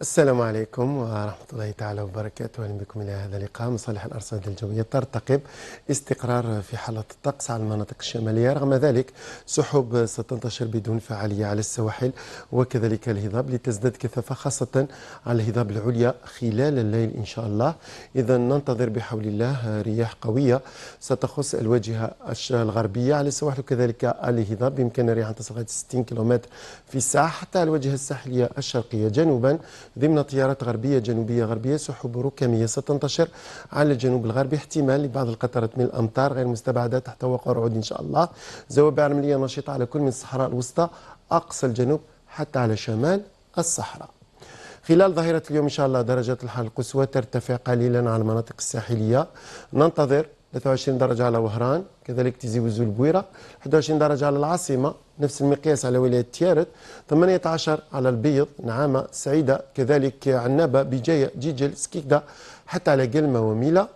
السلام عليكم ورحمة الله تعالى وبركاته. أهلا بكم إلى هذا اللقاء. مصالح الأرصاد الجوية ترتقب استقرار في حالة الطقس على المناطق الشمالية، رغم ذلك سحب ستنتشر بدون فعالية على السواحل وكذلك الهضاب لتزداد كثافة خاصة على الهضاب العليا خلال الليل إن شاء الله. إذا ننتظر بحول الله رياح قوية ستخص الواجهة الغربية على السواحل وكذلك الهضاب، بإمكان الرياح أن تصل إلى 60 كيلومتر في الساعة حتى الواجهة الساحلية الشرقية جنوبا ضمن تيارات غربية جنوبية غربية. سحب ركامية ستنتشر على الجنوب الغربي، احتمال لبعض القطرات من الأمطار غير مستبعدة تحت وقع رعود إن شاء الله. زوابع رملية نشطة على كل من الصحراء الوسطى أقصى الجنوب حتى على شمال الصحراء. خلال ظهيرة اليوم إن شاء الله درجات الحرارة القصوى ترتفع قليلا على المناطق الساحلية، ننتظر 23 درجة على وهران كذلك تيزي وزول بويرة، 21 درجة على العاصمة نفس المقياس على ولاية تيارت، 18 على البيض نعامة سعيدة كذلك عنابة بجاية جيجل سكيكدا حتى على قلمة وميلا،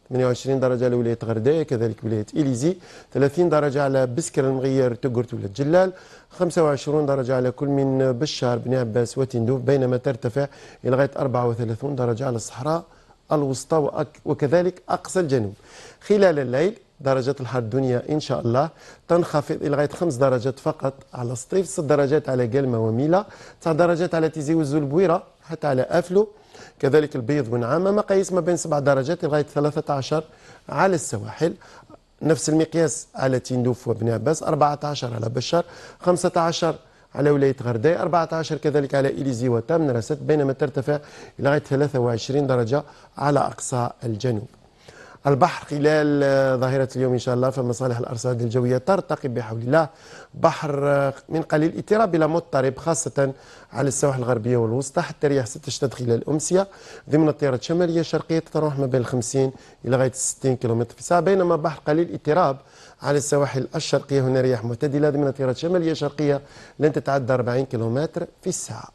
28 درجة على ولاية غرداية كذلك ولاية إليزي، 30 درجة على بسكر المغير تقرت ولاية جلال، 25 درجة على كل من بشار بن عباس وتندوف، بينما ترتفع إلى غاية 34 درجة على الصحراء الوسطى وكذلك أقصى الجنوب. خلال الليل درجات الحرارة الدنيا إن شاء الله تنخفض إلى غاية 5 درجات فقط على سطيف، 6 درجات على قلمة وميلا، 9 درجات على تيزي والزلبويرة حتى على أفلو كذلك البيض ونعامة، مقاييس ما بين 7 درجات لغاية 13 على السواحل، نفس المقياس على تندوف وبن عباس، 14 على بشار، 15 على ولاية غرداء، 14 كذلك على إليزي وتامن رست، بينما ترتفع إلى غاية 23 درجة على أقصى الجنوب. البحر خلال ظاهرة اليوم إن شاء الله فمصالح الأرصاد الجوية ترتقب بحول الله بحر من قليل اضطراب إلى مضطرب خاصة على السواحل الغربية والوسطى، حتى الرياح ستشتد خلال الأمسية ضمن التيارات الشمالية الشرقية تتراوح ما بين 50 إلى غاية 60 كيلومتر في الساعة، بينما بحر قليل اضطراب على السواحل الشرقية هنا رياح معتدلة ضمن التيارات الشمالية الشرقية لن تتعدى 40 كيلومتر في الساعة.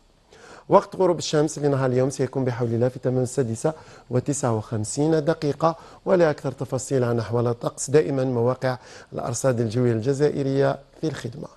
وقت غروب الشمس لنهار اليوم سيكون بحول الله في تمام 6:59، ولا أكثر تفاصيل عن أحوال الطقس دائما مواقع الأرصاد الجوية الجزائرية في الخدمة.